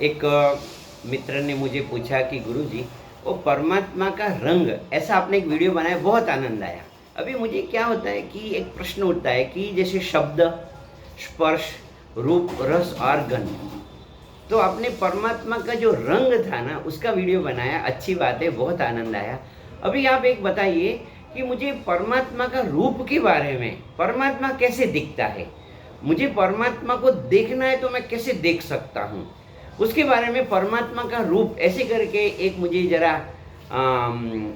एक मित्र ने मुझे पूछा कि गुरुजी वो परमात्मा का रंग, ऐसा आपने एक वीडियो बनाया, बहुत आनंद आया। अभी मुझे क्या होता है कि एक प्रश्न उठता है कि जैसे शब्द, स्पर्श, रूप, रस और गंध, तो आपने परमात्मा का जो रंग था ना उसका वीडियो बनाया, अच्छी बात है, बहुत आनंद आया। अभी आप एक बताइए कि मुझे परमात्मा का रूप के बारे में, परमात्मा कैसे दिखता है, मुझे परमात्मा को देखना है तो मैं कैसे देख सकता हूँ, उसके बारे में, परमात्मा का रूप ऐसे करके एक मुझे ज़रा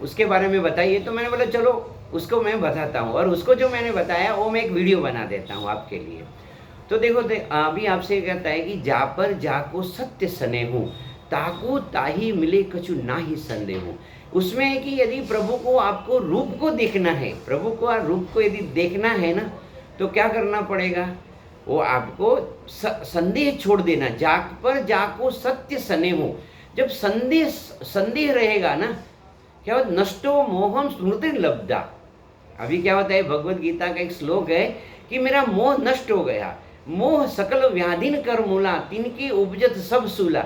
उसके बारे में बताइए। तो मैंने बोला चलो उसको मैं बताता हूँ, और उसको जो मैंने बताया वो मैं एक वीडियो बना देता हूँ आपके लिए। तो देखो अभी आपसे कहता है कि जा पर जाको सत्य सने हूँ, ताको ताही मिले कछु ना ही संदेह हूँ। उसमें है कि यदि प्रभु को, आपको रूप को देखना है, प्रभु को रूप को यदि देखना है ना, तो क्या करना पड़ेगा, वो आपको संदेह छोड़ देना। जाग पर जाको सत्य सने हो, जब संदेह संदेह रहेगा ना, क्या होता, नष्टो मोहम स्मृति लब्धा। अभी क्या होता है, भगवत गीता का एक श्लोक है कि मेरा मोह नष्ट हो गया, मोह सकल व्याधिन कर मूला, तिनकी उपजत सब सूला।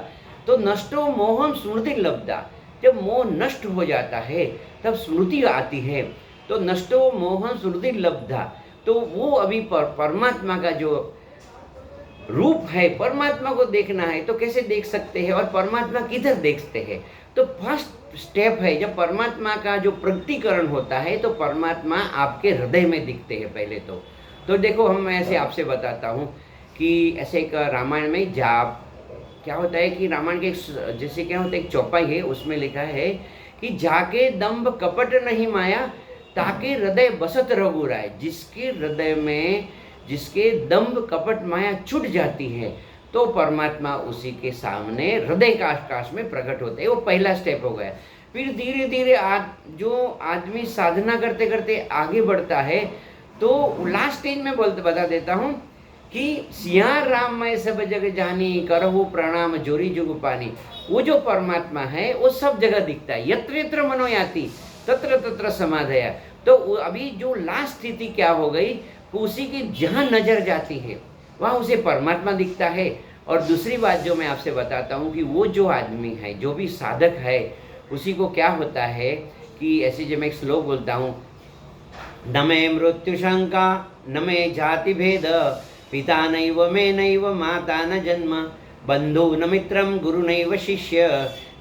तो नष्टो मोहम स्मृति लब्धा, जब मोह नष्ट हो जाता है तब स्मृति आती है। तो नष्टो मोहम स्मृति लब्धा, तो वो अभी परमात्मा का जो रूप है, परमात्मा को देखना है तो कैसे देख सकते हैं, और परमात्मा किधर देखते हैं। तो फर्स्ट स्टेप है, जब परमात्मा का जो प्रकटीकरण होता है तो परमात्मा आपके हृदय में दिखते हैं पहले तो देखो, हम ऐसे आपसे बताता हूँ कि ऐसे एक रामायण में जाप क्या होता है कि रामायण के जैसे क्या होता है, एक चौपाई है, उसमें लिखा है कि जाके दम्भ कपट नहीं माया, ताके हृदय बसत रघुराय। जिसके हृदय में, जिसके दम्भ कपट माया छूट जाती है तो परमात्मा उसी के सामने हृदय का आकाश में प्रकट होते हैं। वो पहला स्टेप हो गया। फिर धीरे धीरे जो आदमी साधना करते करते आगे बढ़ता है तो लास्ट स्टेज में बता देता हूँ कि सिया राम मैं सब जगह जानी, करहु प्रणाम जोरी जुग पानी। वो जो परमात्मा है वो सब जगह दिखता है। यत्र यत्र मनोयाति तत्र तत्र समाधया। तो अभी जो लास्ट स्थिति क्या हो गई, उसी की जहाँ नजर जाती है वहाँ उसे परमात्मा दिखता है। और दूसरी बात जो मैं आपसे बताता हूँ कि वो जो आदमी है, जो भी साधक है, उसी को क्या होता है कि ऐसे जब मैं एक श्लोक बोलता हूँ, न मे मृत्यु शंका न मे जाति भेद, पिता नैव मे नैव माता न जन्म, बंधु न मित्रम गुरु नैव शिष्य,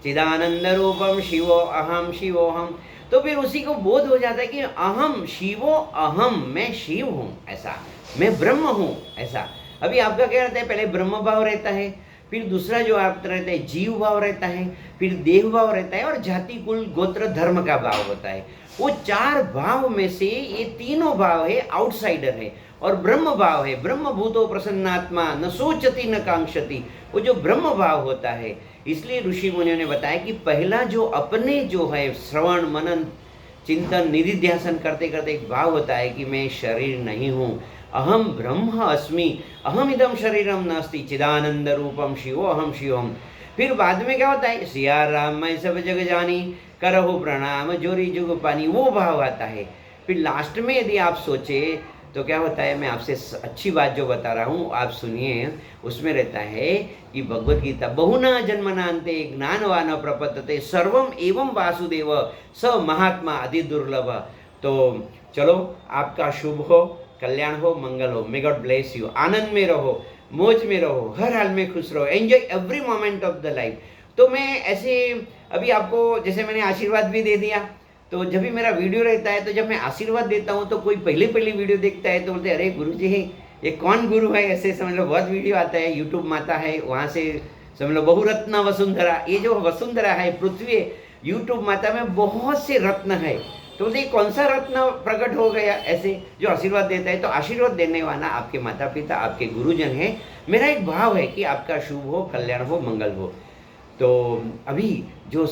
चिदानंद रूपम शिवो अहम शिवोहम। तो फिर उसी को बोध हो जाता है कि अहम शिवो अहम, मैं शिव हूँ ऐसा, मैं ब्रह्म हूँ ऐसा। अभी आपका क्या रहता है, पहले ब्रह्म भाव रहता है, फिर दूसरा जो आप रहता है जीव भाव रहता है, फिर देव भाव रहता है, और जाति कुल गोत्र धर्म का भाव होता है। वो चार भाव में से ये तीनों भाव है आउटसाइडर है, और ब्रह्म भाव है, ब्रह्म भूतो प्रसन्नात्मा न सोचती न कांक्षति, वो जो ब्रह्म भाव होता है। इसलिए ऋषि मुनियों ने बताया कि पहला जो अपने जो है श्रवण मनन चिंतन निधिध्यासन करते करते एक भाव होता है कि मैं शरीर नहीं हूँ, अहम ब्रह्म अस्मि, अहम इदम शरीरम नास्ति, चिदानंद रूपम शिवो अहम शिवम। फिर बाद में क्या होता है, सिया राम मैं सब जग जानी, करहु प्रणाम जोरी जुग पानी, वो भाव आता है। फिर लास्ट में यदि आप सोचे तो क्या होता है, मैं आपसे अच्छी बात जो बता रहा हूँ आप सुनिए, उसमें रहता है कि भगवत गीता बहुना जन्मनान्ते ज्ञानवान प्रपद्यते सर्वम एवं वासुदेव स महात्मा अति दुर्लभ। तो चलो, आपका शुभ हो, कल्याण हो, मंगल हो, मे गॉड ब्लेस यू। आनंद में रहो, मौज में रहो, हर हाल में खुश रहो, enjoy every moment of the life. तो मैं ऐसे अभी आपको जैसे मैंने आशीर्वाद भी दे दिया, तो जब भी मेरा वीडियो रहता है तो जब मैं आशीर्वाद देता हूँ तो कोई पहले वीडियो देखता है तो बोलते अरे गुरु जी ये कौन गुरु है, ऐसे समझ लो। बहुत वीडियो आता है, यूट्यूब माता है, वहाँ से समझ लो बहुरत्न वसुंधरा, ये जो वसुंधरा है पृथ्वी, यूट्यूब माता में बहुत से रत्न है। तो बोलते कौन सा रत्न प्रकट हो गया ऐसे जो आशीर्वाद देता है। तो आशीर्वाद देने वाला आपके माता पिता, आपके गुरुजन है। मेरा एक भाव है कि आपका शुभ हो, कल्याण हो, मंगल हो। तो अभी जो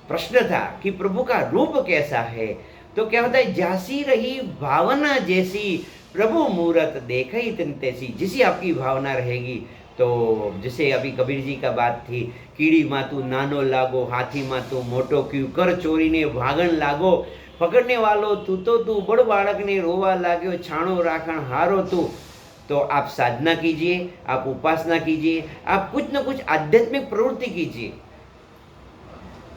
प्रश्न था कि प्रभु का रूप कैसा है, तो क्या होता है, जासी रही भावना जैसी प्रभु मूरत देखई तिन तैसी। जिसी आपकी भावना रहेगी, तो जैसे अभी कबीर जी का बात थी, कीड़ी मातू नानो लागो, हाथी मातू मोटो क्यों, कर चोरी ने भागन लागो, पकड़ने वालो तू तो तू, बड़ बाड़क ने रोवा लाग्यो, छाणो राखण हारो तू। तो आप साधना कीजिए, आप उपासना कीजिए, आप कुछ न कुछ आध्यात्मिक प्रवृत्ति कीजिए।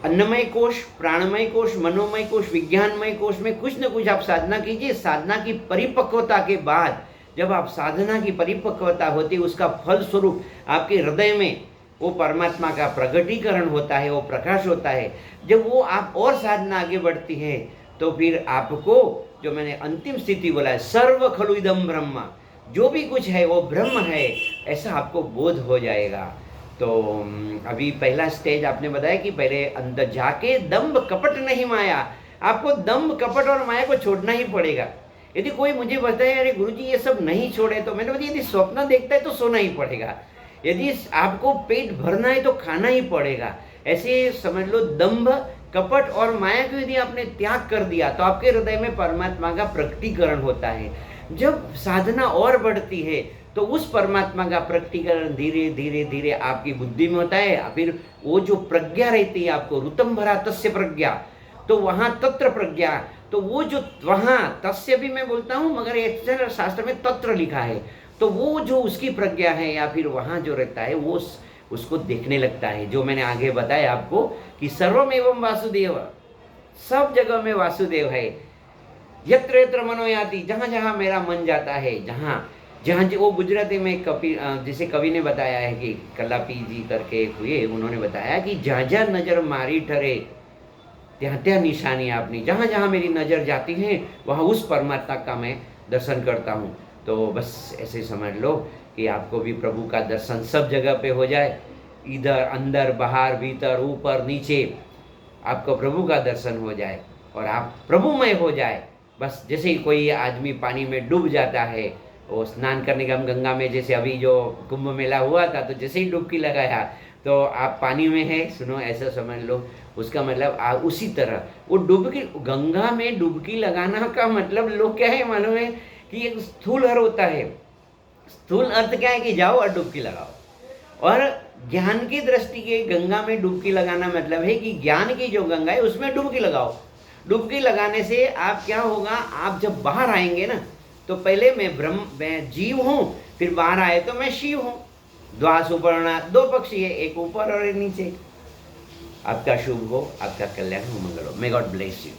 अन्नमय कोश, प्राणमय कोश, मनोमय कोश, विज्ञानमय कोश में कुछ न कुछ आप साधना कीजिए। साधना की परिपक्वता के बाद, जब आप साधना की परिपक्वता होती है, उसका फल स्वरूप आपके हृदय में वो परमात्मा का प्रगटीकरण होता है, वो प्रकाश होता है। जब वो आप और साधना आगे बढ़ती है तो फिर आपको, जो मैंने अंतिम स्थिति बोला है, सर्व खलु इदं ब्रह्म, जो भी कुछ है वो ब्रह्म है, ऐसा आपको बोध हो जाएगा। तो अभी पहला स्टेज आपने बताया कि पहले अंदर जाके दंभ कपट नहीं माया, आपको दंभ कपट और माया को छोड़ना ही पड़ेगा। यदि कोई मुझे बताए अरे गुरुजी ये सब नहीं छोड़े, तो मैंने बोला यदि स्वप्न देखता है तो सोना ही पड़ेगा, यदि आपको पेट भरना है तो खाना ही पड़ेगा। ऐसे समझ लो, दंभ कपट और माया को यदि आपने त्याग कर दिया तो आपके हृदय में परमात्मा का प्रकटीकरण होता है। जब साधना और बढ़ती है तो उस परमात्मा का प्रकटीकरण धीरे धीरे धीरे आपकी बुद्धि में होता है। फिर वो जो प्रज्ञा रहती है आपको, ऋतम भरा तस्य प्रज्ञा, तो वहाँ तत्र प्रज्ञा, तो वो जो वहाँ तस्य भी मैं बोलता हूँ, मगर ये शास्त्र में तत्र लिखा है, तो वो जो उसकी प्रज्ञा है या फिर वहाँ जो रहता है वो उसको देखने लगता है। जो मैंने आगे बताया आपको कि सर्वमेवं वासुदेव, सब जगह में वासुदेव है। यत्र यत्र मनो याति, जहाँ जहाँ मेरा मन जाता है, जहाँ जहाँ वो गुजराती में कवि, जैसे कवि ने बताया है कि कलापी जी करके हुए, उन्होंने बताया कि जहाँ जहाँ नजर मारी ठरे ત્યાં ત્યાં निशानी आपने, जहाँ जहाँ मेरी नज़र जाती है वहाँ उस परमात्मा का मैं दर्शन करता हूँ। तो बस ऐसे समझ लो कि आपको भी प्रभु का दर्शन सब जगह पे हो जाए, इधर अंदर बाहर भीतर ऊपर नीचे, आपको प्रभु का दर्शन हो जाए और आप प्रभुमय हो जाए। बस जैसे ही कोई आदमी पानी में डूब जाता है, वो स्नान करने का, हम गंगा में जैसे अभी जो कुंभ मेला हुआ था, तो जैसे ही डुबकी लगाया तो आप पानी में है, सुनो ऐसा समझ लो। उसका मतलब उसी तरह वो डुबकी, गंगा में डुबकी लगाना का मतलब लोग क्या है मालूम है कि एक स्थूल अर्थ होता है। स्थूल अर्थ क्या है कि जाओ और डुबकी लगाओ, और ज्ञान की दृष्टि के गंगा में डुबकी लगाना मतलब है कि ज्ञान की जो गंगा है उसमें डुबकी लगाओ। डुबकी लगाने से आप क्या होगा, आप जब बाहर आएंगे ना, तो पहले मैं जीव हूँ, फिर बाहर आए तो मैं शिव हूँ। द्वा सुपर्णा, दो पक्षी है, एक ऊपर और एक नीचे। आपका शुभ हो, आपका कल्याण हो, मंगल हो। May God bless you.